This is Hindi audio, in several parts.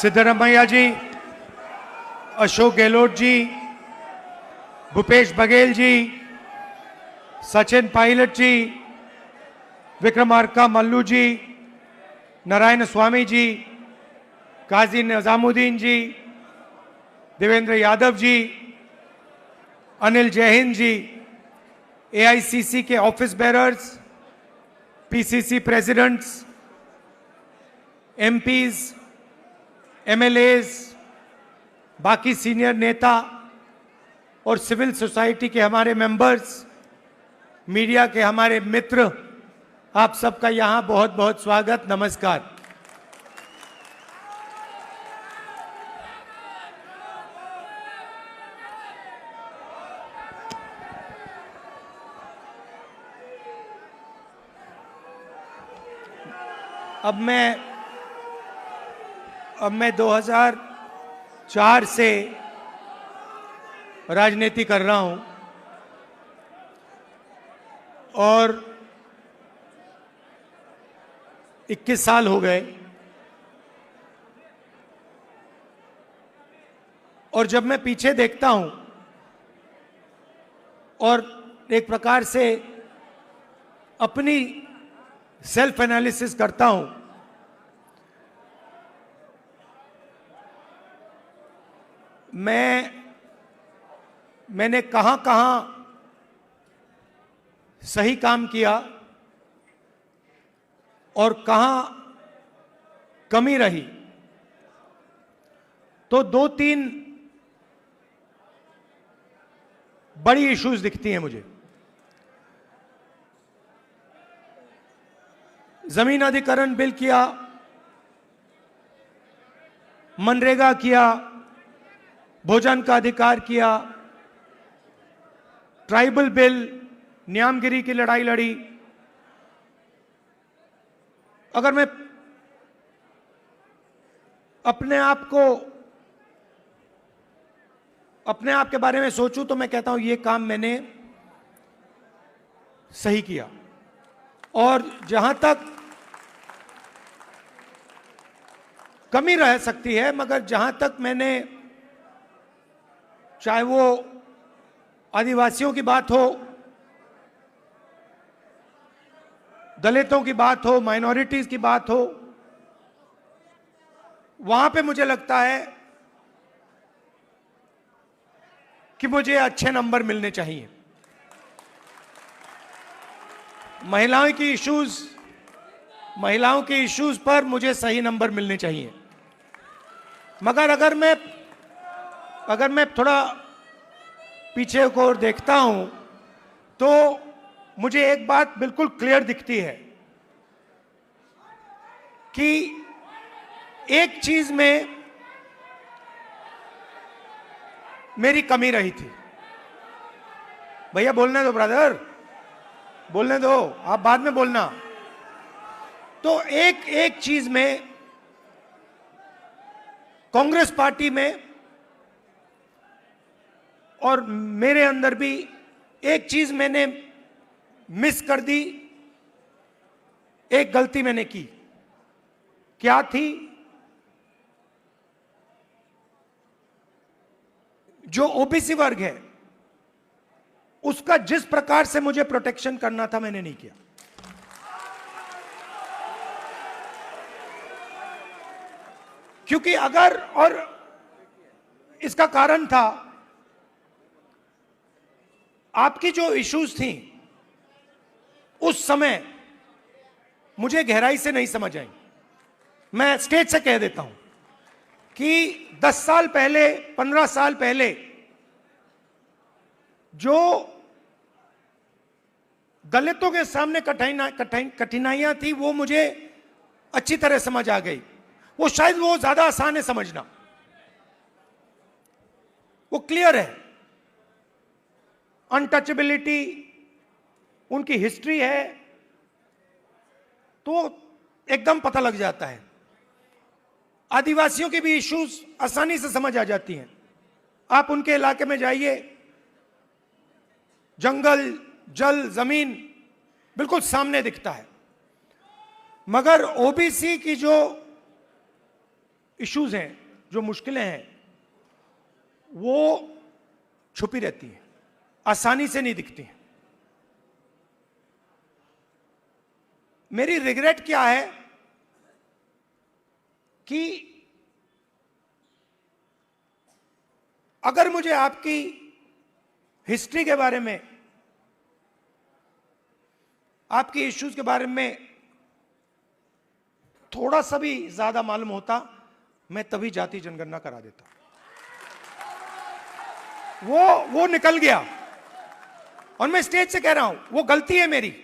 सिद्धरमैया जी, अशोक गहलोत जी, भूपेश बघेल जी, सचिन पायलट जी, विक्रमार्का मल्लू जी, नारायण स्वामी जी, काजी निजामुद्दीन जी, देवेंद्र यादव जी, अनिल जयहिंद जी, एआईसीसी के office bearers, PCC presidents, MPs, MLAs, बाकी सीनियर नेता और सिविल सोसाइटी के हमारे मेंबर्स, मीडिया के हमारे मित्र, आप सबका यहां बहुत बहुत स्वागत, नमस्कार। अब मैं 2004 से राजनीति कर रहा हूं और 21 साल हो गए। और जब मैं पीछे देखता हूं और एक प्रकार से अपनी सेल्फ एनालिसिस करता हूं, मैंने कहां सही काम किया और कहां कमी रही, तो 2-3 बड़ी इश्यूज दिखती हैं मुझे। जमीन अधिग्रहण बिल किया, मनरेगा किया, भोजन का अधिकार किया, ट्राइबल बिल, न्यामगिरी की लड़ाई लड़ी। अगर मैं अपने आप के बारे में सोचूं तो मैं कहता हूं ये काम मैंने सही किया। और जहां तक कमी रह सकती है, मगर जहां तक मैंने, चाहे वो आदिवासियों की बात हो, दलितों की बात हो, माइनॉरिटीज की बात हो, वहां पे मुझे लगता है कि मुझे अच्छे नंबर मिलने चाहिए। महिलाओं की इश्यूज पर मुझे सही नंबर मिलने चाहिए। मगर अगर मैं थोड़ा पीछे को देखता हूं तो मुझे एक बात बिल्कुल क्लियर दिखती है कि एक चीज में मेरी कमी रही थी। भैया बोलने दो, ब्रदर बोलने दो, आप बाद में बोलना। तो एक चीज में कांग्रेस पार्टी में और मेरे अंदर भी एक चीज मैंने मिस कर दी, एक गलती मैंने की। क्या थी? जो ओबीसी वर्ग है उसका जिस प्रकार से मुझे प्रोटेक्शन करना था, मैंने नहीं किया। क्योंकि अगर, और इसका कारण था आपकी जो इश्यूज थी उस समय मुझे गहराई से नहीं समझ आई। मैं स्टेज से कह देता हूं कि 10 साल पहले, 15 साल पहले जो दलितों के सामने कठिनाइयां थी वो मुझे अच्छी तरह समझ आ गई। वो शायद वो ज्यादा आसान है समझना, वो क्लियर है। अनटचेबिलिटी, उनकी हिस्ट्री है तो एकदम पता लग जाता है। आदिवासियों की भी इश्यूज आसानी से समझ आ जाती हैं। आप उनके इलाके में जाइए, जंगल, जल, जमीन बिल्कुल सामने दिखता है। मगर ओबीसी की जो इश्यूज हैं, जो मुश्किलें हैं, वो छुपी रहती हैं, आसानी से नहीं दिखती हैं। मेरी रिग्रेट क्या है कि अगर मुझे आपकी हिस्ट्री के बारे में, आपके इश्यूज के बारे में थोड़ा सा भी ज्यादा मालूम होता, मैं तभी जाति जनगणना करा देता। वो निकल गया, और मैं स्टेज से कह रहा हूं, वो गलती है मेरी,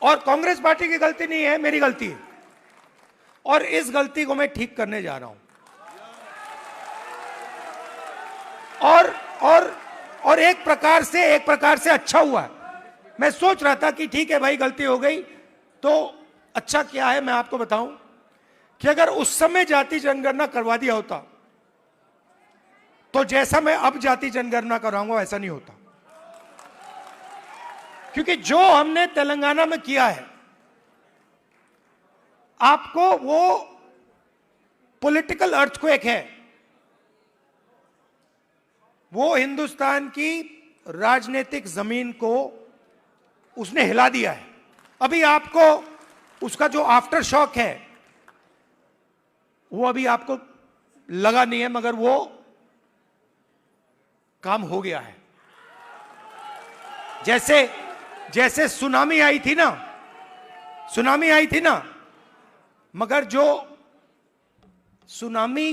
और कांग्रेस पार्टी की गलती नहीं है, मेरी गलती है, और इस गलती को मैं ठीक करने जा रहा हूं। और एक प्रकार से अच्छा हुआ है। मैं सोच रहा था कि ठीक है भाई, गलती हो गई, तो अच्छा क्या है, मैं आपको बताऊं कि अगर उस समय जाति जनगणना करवा दिया होता, तो जैसा मैं अब जाति जनगणना कराऊंगा वैसा नहीं होता। क्योंकि जो हमने तेलंगाना में किया है, आपको वो पॉलिटिकल अर्थक्वेक है, वो हिंदुस्तान की राजनीतिक जमीन को उसने हिला दिया है। अभी आपको उसका जो आफ्टर शॉक है वो अभी आपको लगा नहीं है, मगर वो काम हो गया है। जैसे सुनामी आई थी ना, मगर जो सुनामी,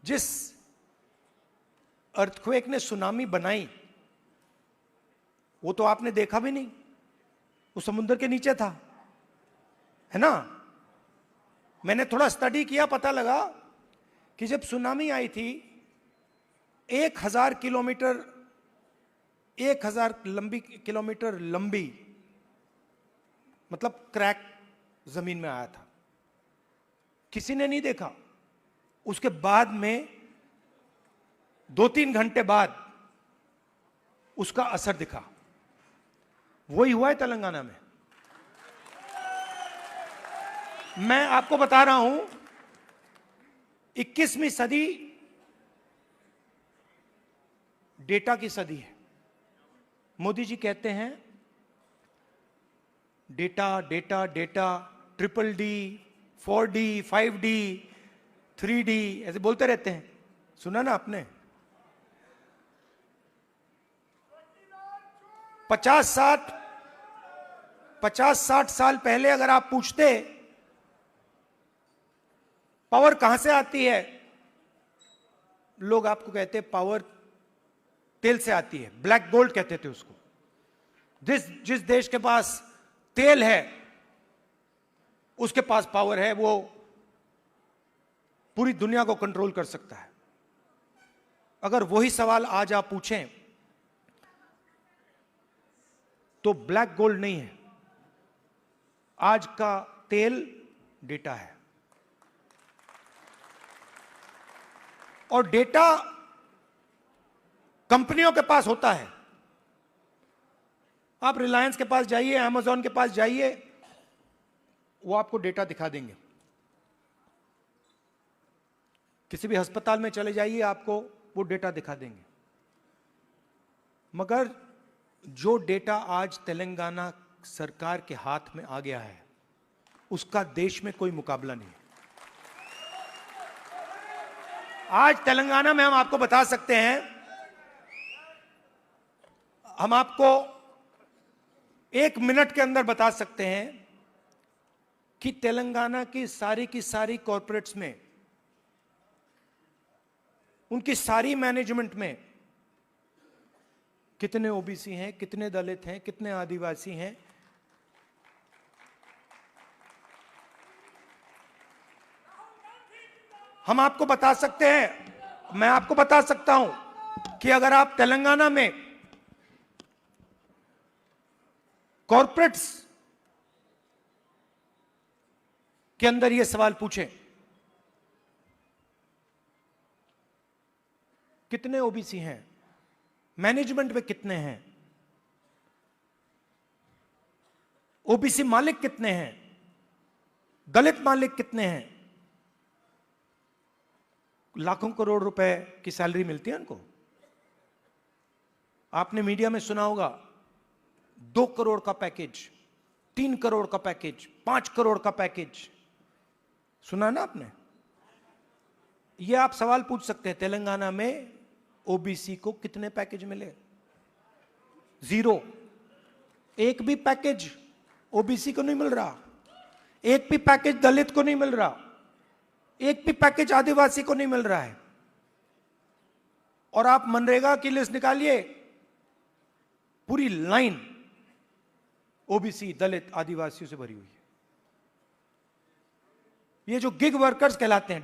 जिस अर्थक्वेक ने सुनामी बनाई, वो तो आपने देखा भी नहीं, वो समुद्र के नीचे था, है ना। मैंने थोड़ा स्टडी किया, पता लगा कि जब सुनामी आई थी 1000 किलोमीटर लंबी, मतलब क्रैक जमीन में आया था, किसी ने नहीं देखा। उसके बाद में 2-3 घंटे बाद उसका असर दिखा। वही हुआ है तेलंगाना में। मैं आपको बता रहा हूं, 21वीं सदी डेटा की सदी है। मोदी जी कहते हैं data data data, DDD, 4D, 5D, 3D, ऐसे बोलते रहते हैं, सुना ना आपने। 50-60 साल पहले अगर आप पूछते पावर कहां से आती है, लोग आपको कहते पावर तेल से आती है, ब्लैक गोल्ड कहते थे उसको। जिस देश के पास तेल है उसके पास पावर है, वो पूरी दुनिया को कंट्रोल कर सकता है। अगर वही सवाल आज आप पूछें तो ब्लैक गोल्ड नहीं है, आज का तेल डेटा है। और डेटा कंपनियों के पास होता है। आप रिलायंस के पास जाइए, अमेज़न के पास जाइए, वो आपको डेटा दिखा देंगे। किसी भी अस्पताल में चले जाइए, आपको वो डेटा दिखा देंगे। मगर जो डेटा आज तेलंगाना सरकार के हाथ में आ गया है, उसका देश में कोई मुकाबला नहीं है। आज तेलंगाना में हम आपको बता सकते हैं, हम आपको 1 मिनट के अंदर बता सकते हैं कि तेलंगाना की सारी कॉरपोरेट्स में, उनकी सारी मैनेजमेंट में कितने ओबीसी हैं, कितने दलित हैं, कितने आदिवासी हैं। हम आपको बता सकते हैं, मैं आपको बता सकता हूं कि अगर आप तेलंगाना में कॉरपोरेट्स के अंदर यह सवाल पूछें, कितने ओबीसी हैं, मैनेजमेंट में कितने हैं, ओबीसी मालिक कितने हैं, दलित मालिक कितने हैं? लाखों करोड़ रुपए की सैलरी मिलती है उनको। आपने मीडिया में सुना होगा 2 करोड़ का पैकेज, 3 करोड़ का पैकेज, 5 करोड़ का पैकेज, सुना ना आपने? ये आप सवाल पूछ सकते हैं, तेलंगाना में ओबीसी को कितने पैकेज मिले? 0। एक भी पैकेज ओबीसी को नहीं मिल रहा, एक भी पैकेज दलित को नहीं मिल रहा, एक भी पैकेज आदिवासी को नहीं मिल रहा है। और आप मनरेगा की लिस्ट निकालिए, पूरी लाइन ओबीसी, दलित, आदिवासियों से भरी हुई है। ये जो गिग वर्कर्स कहलाते हैं,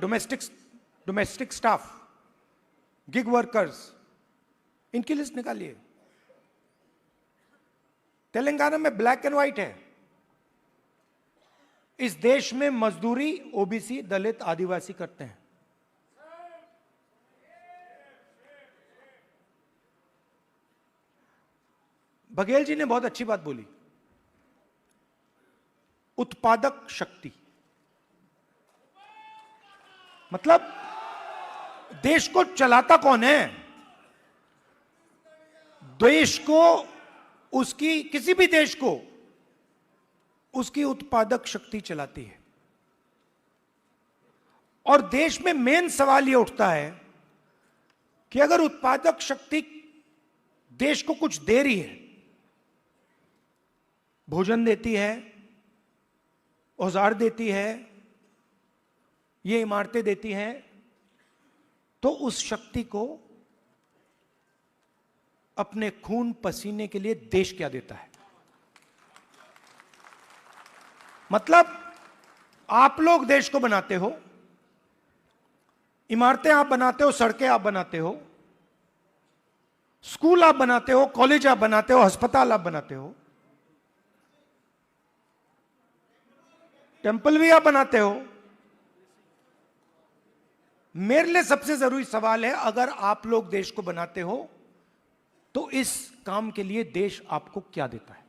डोमेस्टिक स्टाफ, गिग वर्कर्स, इनकी लिस्ट निकालिए। तेलंगाना में ब्लैक एंड व्हाइट है। इस देश में मजदूरी ओबीसी, दलित, आदिवासी करते हैं। बघेल जी ने बहुत अच्छी बात बोली, उत्पादक शक्ति। मतलब देश को चलाता कौन है? देश को, उसकी, किसी भी देश को उसकी उत्पादक शक्ति चलाती है। और देश में मेन सवाल यह उठता है कि अगर उत्पादक शक्ति देश को कुछ दे रही है, भोजन देती है, औजार देती है, ये इमारतें देती हैं, तो उस शक्ति को अपने खून पसीने के लिए देश क्या देता है? मतलब आप लोग देश को बनाते हो, इमारतें आप बनाते हो, सड़कें आप बनाते हो, स्कूल आप बनाते हो, कॉलेज आप बनाते हो, अस्पताल आप बनाते हो, टेंपल भी आप बनाते हो। मेरे लिए सबसे जरूरी सवाल है, अगर आप लोग देश को बनाते हो तो इस काम के लिए देश आपको क्या देता है?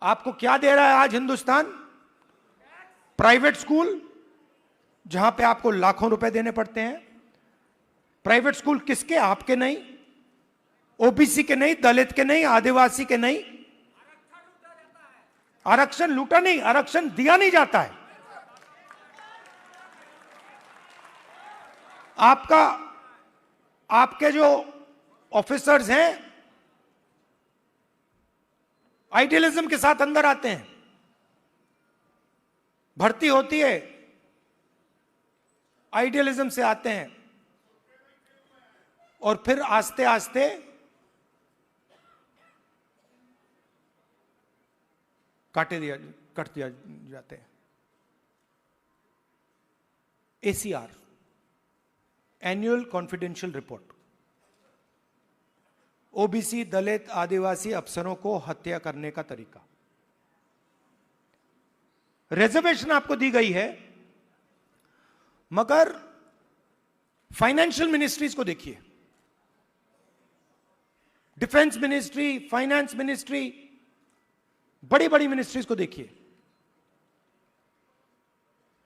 आपको क्या दे रहा है आज हिंदुस्तान? प्राइवेट स्कूल, जहां पे आपको लाखों रुपए देने पड़ते हैं। प्राइवेट स्कूल किसके? आपके नहीं, ओबीसी के नहीं, दलित के नहीं, आदिवासी के नहीं। आरक्षण लूटा नहीं, आरक्षण दिया नहीं जाता है। आपके जो ऑफिसर्स हैं आइडियलिज्म के साथ अंदर आते हैं, भर्ती होती है, आइडियलिज्म से आते हैं, और फिर आस्ते आस्ते कट दिया जाते हैं। ACR, annual confidential report, OBC, Dalit, Adivasi अफसरों को हत्या करने का तरीका। रिजर्वेशन आपको दी गई है, मगर फाइनेंशियल मिनिस्ट्रीज को देखिए, डिफेंस मिनिस्ट्री, फाइनेंस मिनिस्ट्री, बड़ी बड़ी मिनिस्ट्रीज को देखिए,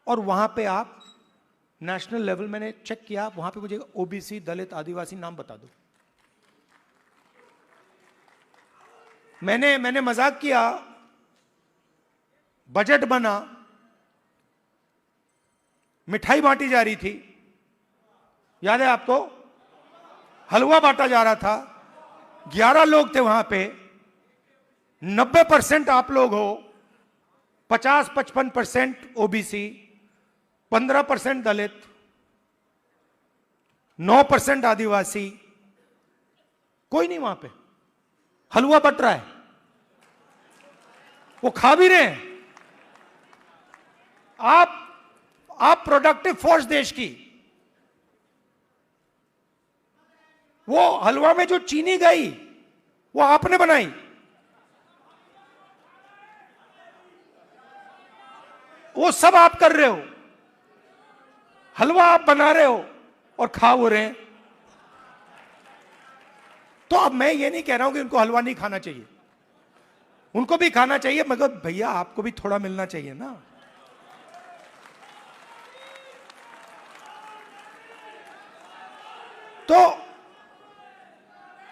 और वहां पे आप नेशनल लेवल, मैंने चेक किया, वहां पे मुझे ओबीसी, दलित, आदिवासी नाम बता दो। मैंने मजाक किया, बजट बना, मिठाई बांटी जा रही थी, याद है आपको? हलवा बांटा जा रहा था, 11 लोग थे वहां पे, 90% आप लोग हो, 50-55% ओबीसी, 15% दलित, 9% आदिवासी, कोई नहीं वहां पे। हलवा बट रहा है, वो खा भी रहे हैं। आप प्रोडक्टिव फोर्स देश की, वो हलवा में जो चीनी गई वो आपने बनाई, वो सब आप कर रहे हो, हलवा आप बना रहे हो और खा वो रहे हैं। तो अब मैं ये नहीं कह रहा हूं कि उनको हलवा नहीं खाना चाहिए, उनको भी खाना चाहिए, मगर भैया आपको भी थोड़ा मिलना चाहिए ना। तो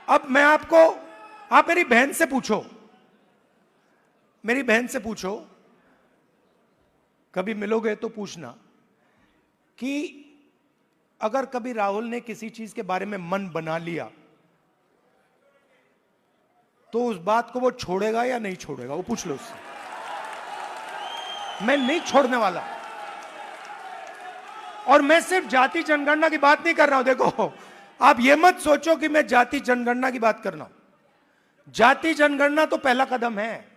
अब मैं आपको, आप मेरी बहन से पूछो, मेरी बहन से पूछो, कभी मिलोगे तो पूछना कि अगर कभी राहुल ने किसी चीज के बारे में मन बना लिया तो उस बात को वो छोड़ेगा या नहीं छोड़ेगा, वो पूछ लो उससे। मैं नहीं छोड़ने वाला। और मैं सिर्फ जाति जनगणना की बात नहीं कर रहा हूं। देखो, आप ये मत सोचो कि मैं जाति जनगणना की बात कर रहा हूं। जाति जनगणना तो पहला कदम है।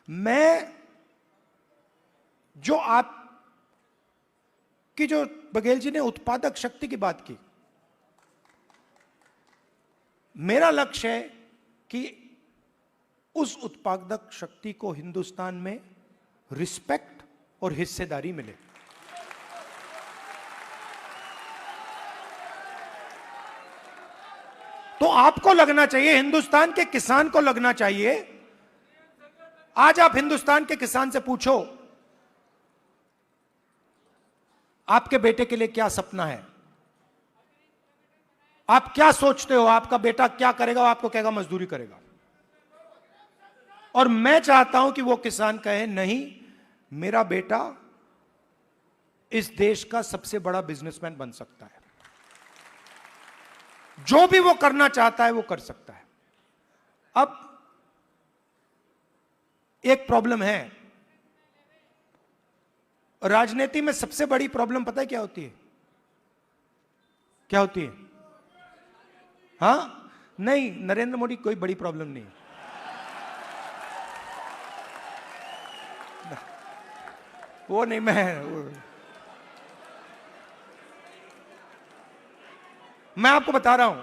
मैं जो आप कि जो बघेल जी ने उत्पादक शक्ति की बात की, मेरा लक्ष्य है कि उस उत्पादक शक्ति को हिंदुस्तान में रिस्पेक्ट और हिस्सेदारी मिले। तो आपको लगना चाहिए, हिंदुस्तान के किसान को लगना चाहिए। आज आप हिंदुस्तान के किसान से पूछो आपके बेटे के लिए क्या सपना है, आप क्या सोचते हो, आपका बेटा क्या करेगा, वो आपको कहेगा मजदूरी करेगा। और मैं चाहता हूं कि वो किसान कहे नहीं, मेरा बेटा इस देश का सबसे बड़ा बिजनेसमैन बन सकता है, जो भी वो करना चाहता है वो कर सकता है। अब एक प्रॉब्लम है राजनीति में, सबसे बड़ी प्रॉब्लम पता है क्या होती है? क्या होती है? हाँ, नहीं, नरेंद्र मोदी कोई बड़ी प्रॉब्लम नहीं है। वो नहीं, मैं आपको बता रहा हूं,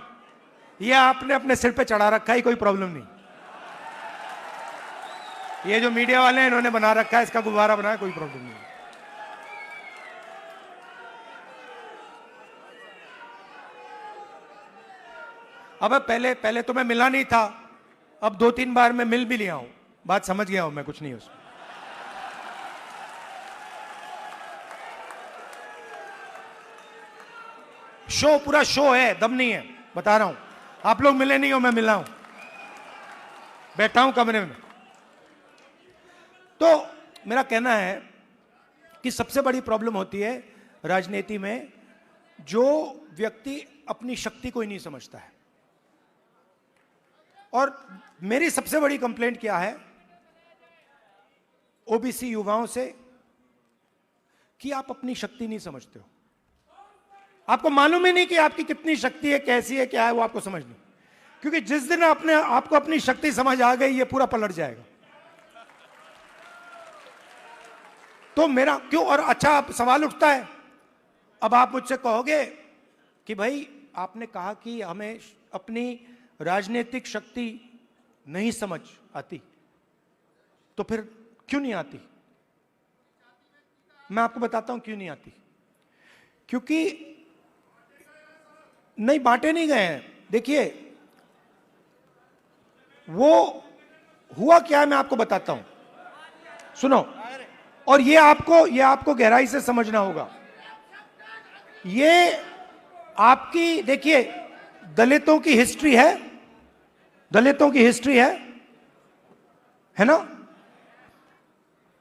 ये आपने अपने सिर पे चढ़ा रखा है, कोई प्रॉब्लम नहीं। ये जो मीडिया वाले हैं इन्होंने बना रखा है, इसका गुब्बारा बनाया, कोई प्रॉब्लम नहीं। अब पहले तो मैं मिला नहीं था, अब 2-3 बार मैं मिल भी लिया हूं, बात समझ गया हूं मैं, कुछ नहीं उसमें। शो, पूरा शो है, दम नहीं है, बता रहा हूं। आप लोग मिले नहीं हो, मैं मिला हूं, बैठा हूं कमरे में। तो मेरा कहना है कि सबसे बड़ी प्रॉब्लम होती है राजनीति में, जो व्यक्ति अपनी शक्ति को ही नहीं समझता है। और मेरी सबसे बड़ी कंप्लेंट क्या है ओबीसी युवाओं से, कि आप अपनी शक्ति नहीं समझते हो। आपको मालूम ही नहीं कि आपकी कितनी शक्ति है, कैसी है, क्या है, वो आपको समझ नहीं। क्योंकि जिस दिन आपको अपनी शक्ति समझ आ गई, ये पूरा पलट जाएगा। तो मेरा क्यों, और अच्छा आप सवाल उठता है, अब आप मुझसे कहोगे कि भाई आपने कहा कि हमें अपनी राजनीतिक शक्ति नहीं समझ आती, तो फिर क्यों नहीं आती? मैं आपको बताता हूं क्यों नहीं आती। क्योंकि नहीं, बांटे नहीं गए हैं। देखिए, वो हुआ क्या है, मैं आपको बताता हूं, सुनो। और ये आपको गहराई से समझना होगा। ये आपकी, देखिए, दलितों की हिस्ट्री है, दलितों की हिस्ट्री है ना।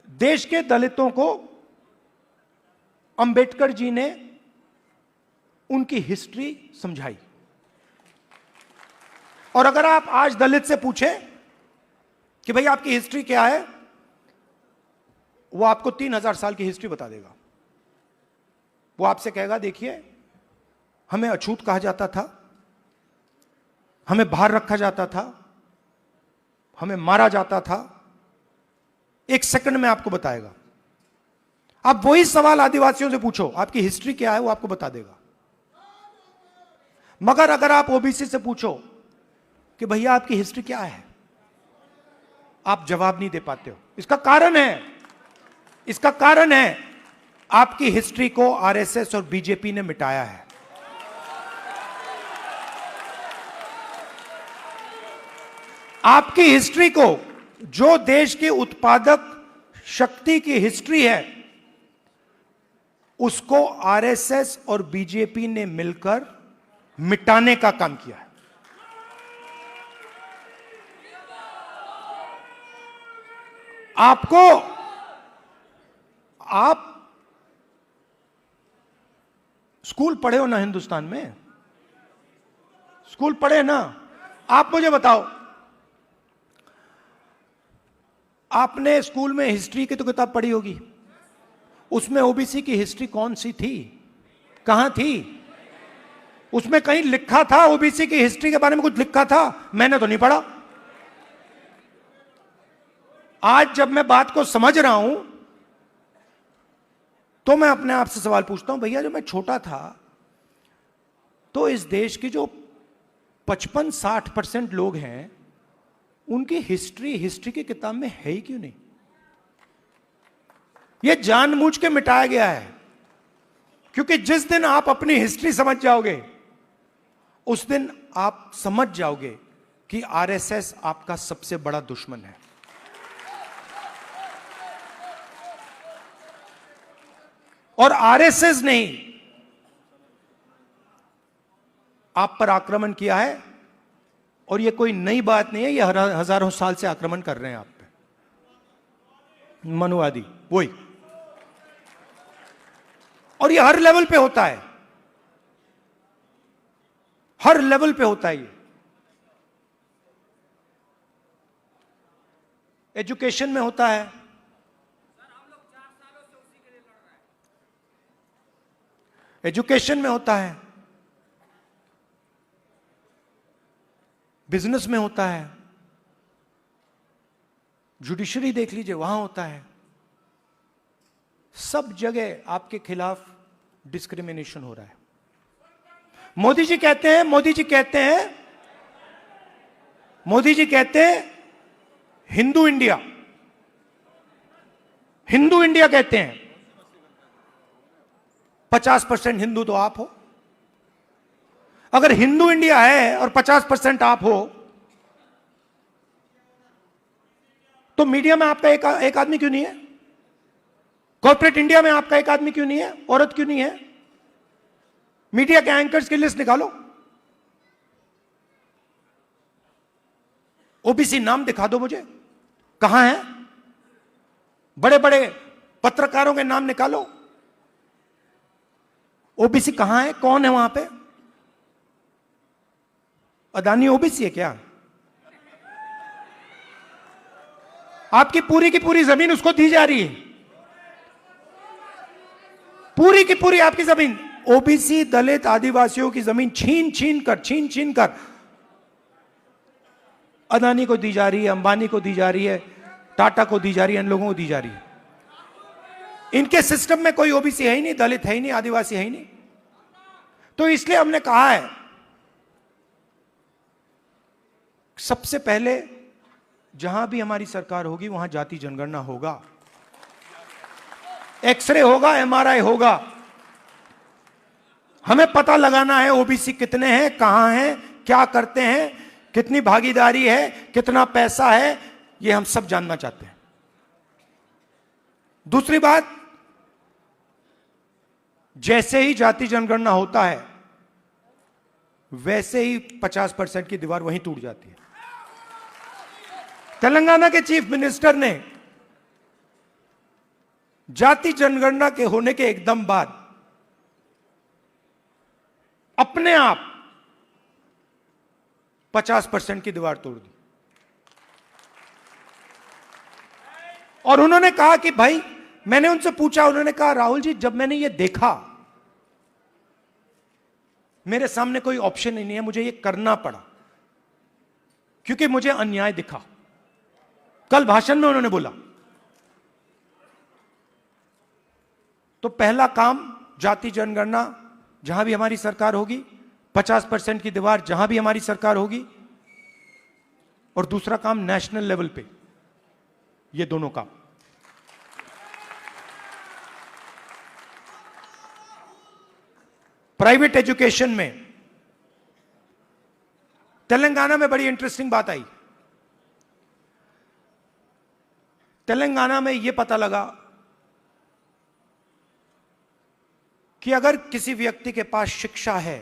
देश के दलितों को अंबेडकर जी ने उनकी हिस्ट्री समझाई। और अगर आप आज दलित से पूछें कि भाई आपकी हिस्ट्री क्या है, वो आपको 3000 साल की हिस्ट्री बता देगा। वो आपसे कहेगा देखिए, हमें अछूत कहा जाता था, हमें बाहर रखा जाता था, हमें मारा जाता था। 1 सेकंड में आपको बताएगा। आप वही सवाल आदिवासियों से पूछो, आपकी हिस्ट्री क्या है, वो आपको बता देगा। मगर अगर आप ओबीसी से पूछो कि भैया आपकी हिस्ट्री क्या है, आप जवाब नहीं दे पाते हो। इसका कारण है आपकी हिस्ट्री को आरएसएस और बीजेपी ने मिटाया है। आपकी हिस्ट्री को जो देश की उत्पादक शक्ति की हिस्ट्री है, उसको आरएसएस और बीजेपी ने मिलकर मिटाने का काम किया है। आप स्कूल पढ़े हो ना हिंदुस्तान में? स्कूल पढ़े ना? आप मुझे बताओ, आपने स्कूल में हिस्ट्री की तो किताब पढ़ी होगी, उसमें ओबीसी की हिस्ट्री कौन सी थी? कहां थी? उसमें कहीं लिखा था ओबीसी की हिस्ट्री के बारे में? कुछ लिखा था? मैंने तो नहीं पढ़ा। आज जब मैं बात को समझ रहा हूं तो मैं अपने आप से सवाल पूछता हूं, भैया जब मैं छोटा था तो इस देश की जो 55-60% लोग हैं, उनकी हिस्ट्री की किताब में है ही क्यों नहीं? यह जानबूझ के मिटाया गया है, क्योंकि जिस दिन आप अपनी हिस्ट्री समझ जाओगे, उस दिन आप समझ जाओगे कि आरएसएस आपका सबसे बड़ा दुश्मन है। और आरएसएस ने आप पर आक्रमण किया है, और यह कोई नई बात नहीं है, यह हजारों साल से आक्रमण कर रहे हैं आप पे, मनुवादी वही। और यह हर लेवल पे होता है, हर लेवल पे होता है। ये एजुकेशन में होता है, एजुकेशन में होता है, बिजनेस में होता है, जुडिशरी देख लीजिए वहां होता है। सब जगह आपके खिलाफ डिस्क्रिमिनेशन हो रहा है। मोदी जी कहते हैं, मोदी जी कहते हैं हिंदू इंडिया, हिंदू इंडिया कहते हैं। 50% हिंदू तो आप हो। अगर हिंदू इंडिया है और 50% आप हो, तो मीडिया में आपका एक आदमी क्यों नहीं है? कॉर्पोरेट इंडिया में आपका एक आदमी क्यों नहीं है? औरत क्यों नहीं है? मीडिया के एंकर्स की लिस्ट निकालो, ओबीसी नाम दिखा दो मुझे, कहां है? बड़े बड़े पत्रकारों के नाम निकालो, ओबीसी कहां है? कौन है वहां पे? अदानी ओबीसी है क्या? आपकी पूरी की पूरी जमीन उसको दी जा रही है, पूरी की पूरी आपकी जमीन ओबीसी, दलित, आदिवासियों की जमीन छीन छीन कर अदानी को दी जा रही है, अंबानी को दी जा रही है, टाटा को दी जा रही है, इन लोगों को दी जा रही है। इनके सिस्टम में कोई ओबीसी है ही नहीं, दलित है ही नहीं, आदिवासी है ही नहीं। तो इसलिए हमने कहा है, सबसे पहले जहां भी हमारी सरकार होगी वहां जाति जनगणना होगा, एक्सरे होगा, एमआरआई होगा। हमें पता लगाना है ओबीसी कितने हैं, कहां हैं, क्या करते हैं, कितनी भागीदारी है, कितना पैसा है, यह हम सब जानना चाहते हैं। दूसरी बात, जैसे ही जाति जनगणना होता है वैसे ही 50% की दीवार वहीं टूट जाती है। तेलंगाना के चीफ मिनिस्टर ने जाति जनगणना के होने के एकदम बाद अपने आप 50% की दीवार तोड़ दी, और उन्होंने कहा कि भाई, मैंने उनसे पूछा, उन्होंने कहा राहुल जी, जब मैंने ये देखा, मेरे सामने कोई ऑप्शन ही नहीं है, मुझे ये करना पड़ा क्योंकि मुझे अन्याय दिखा। कल भाषण में उन्होंने बोला, तो पहला काम जाति जनगणना जहां भी हमारी सरकार होगी, 50% की दीवार जहां भी हमारी सरकार होगी, और दूसरा काम नेशनल लेवल पे, ये दोनों काम। प्राइवेट एजुकेशन में तेलंगाना में बड़ी इंटरेस्टिंग बात आई। तेलंगाना में यह पता लगा कि अगर किसी व्यक्ति के पास शिक्षा है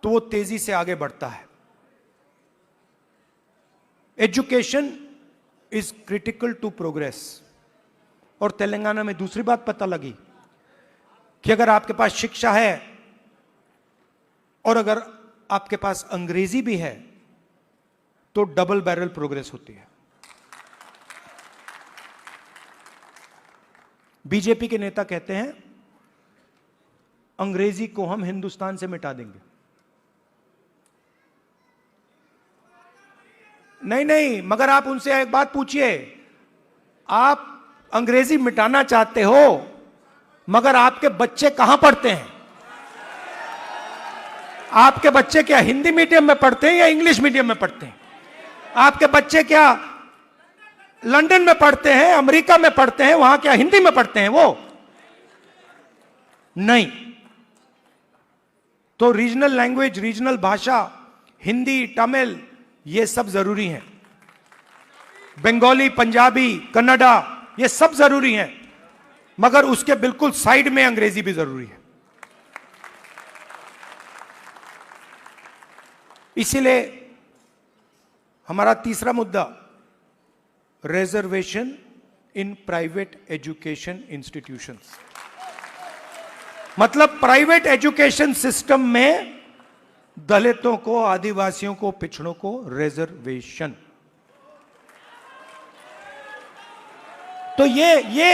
तो वो तेजी से आगे बढ़ता है। Education is critical to progress. और तेलंगाना में दूसरी बात पता लगी कि अगर आपके पास शिक्षा है और अगर आपके पास अंग्रेजी भी है तो डबल बैरल प्रोग्रेस होती है। बीजेपी के नेता कहते हैं अंग्रेजी को हम हिंदुस्तान से मिटा देंगे। नहीं, मगर आप उनसे एक बात पूछिए, आप अंग्रेजी मिटाना चाहते हो मगर आपके बच्चे कहां पढ़ते हैं? आपके बच्चे क्या हिंदी मीडियम में पढ़ते हैं या इंग्लिश मीडियम में पढ़ते हैं? आपके बच्चे क्या लंदन में पढ़ते हैं, अमेरिका में पढ़ते हैं, वहां क्या हिंदी में पढ़ते हैं वो? नहीं। तो रीजनल लैंग्वेज, रीजनल भाषा, हिंदी, तमिल, ये सब जरूरी है। बंगाली, पंजाबी, कन्नड़ा, ये सब जरूरी है, मगर उसके बिल्कुल साइड में अंग्रेजी भी जरूरी है। इसीलिए हमारा तीसरा मुद्दा reservation in private education institutions, मतलब प्राइवेट एजुकेशन सिस्टम में दलितों को, आदिवासियों को, पिछड़ों को रिजर्वेशन। तो ये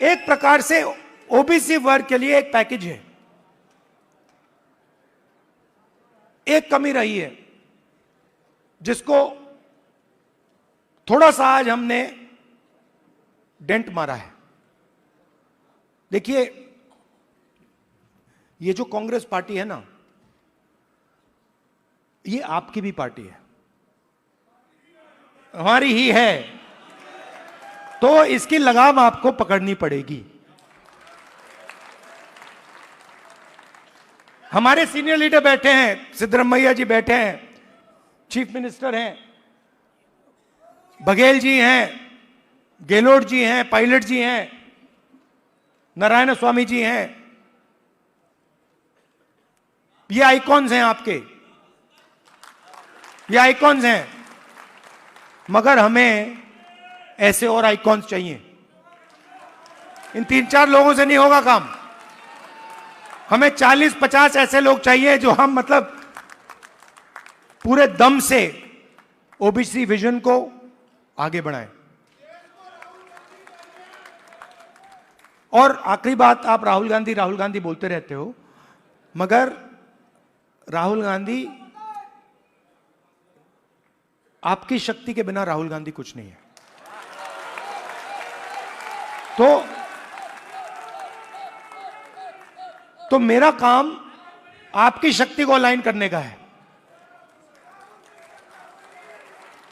एक प्रकार से ओबीसी वर्ग के लिए एक पैकेज है। एक कमी रही है जिसको थोड़ा सा आज हमने डेंट मारा है। देखिए, ये जो कांग्रेस पार्टी है ना, ये आपकी भी पार्टी है, हमारी ही है, तो इसकी लगाम आपको पकड़नी पड़ेगी। हमारे सीनियर लीडर बैठे हैं, सिद्धरामैया जी बैठे हैं, चीफ मिनिस्टर हैं, बघेल जी हैं, गेहलोत जी हैं, पायलट जी हैं, नारायण स्वामी जी हैं। ये आइकॉन्स हैं आपके, ये आइकॉन्स हैं, मगर हमें ऐसे और आइकॉन्स चाहिए। इन 3-4 लोगों से नहीं होगा काम। हमें 40-50 ऐसे लोग चाहिए जो हम मतलब पूरे दम से ओबीसी विजन को आगे बढ़ाएं। और आखिरी बात, आप राहुल गांधी बोलते रहते हो, मगर राहुल गांधी, आपकी शक्ति के बिना राहुल गांधी कुछ नहीं है। तो मेरा काम आपकी शक्ति को अलाइन करने का है।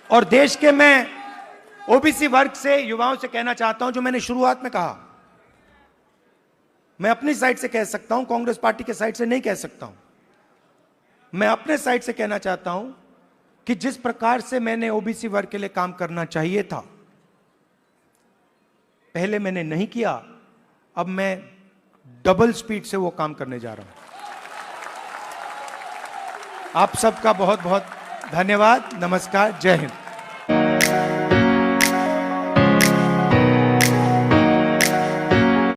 और देश के मैं ओबीसी वर्ग से, युवाओं से कहना चाहता हूं, जो मैंने शुरुआत में कहा, मैं अपनी साइड से कह सकता हूं, कांग्रेस पार्टी के साइड से नहीं कह सकता हूं। मैं अपने साइड से कहना चाहता हूं कि जिस प्रकार से मैंने ओबीसी वर्ग के लिए काम करना चाहिए था, पहले मैंने नहीं किया, अब मैं डबल स्पीड से वो काम करने जा रहा हूं। आप सबका बहुत बहुत धन्यवाद। नमस्कार, जय हिंद।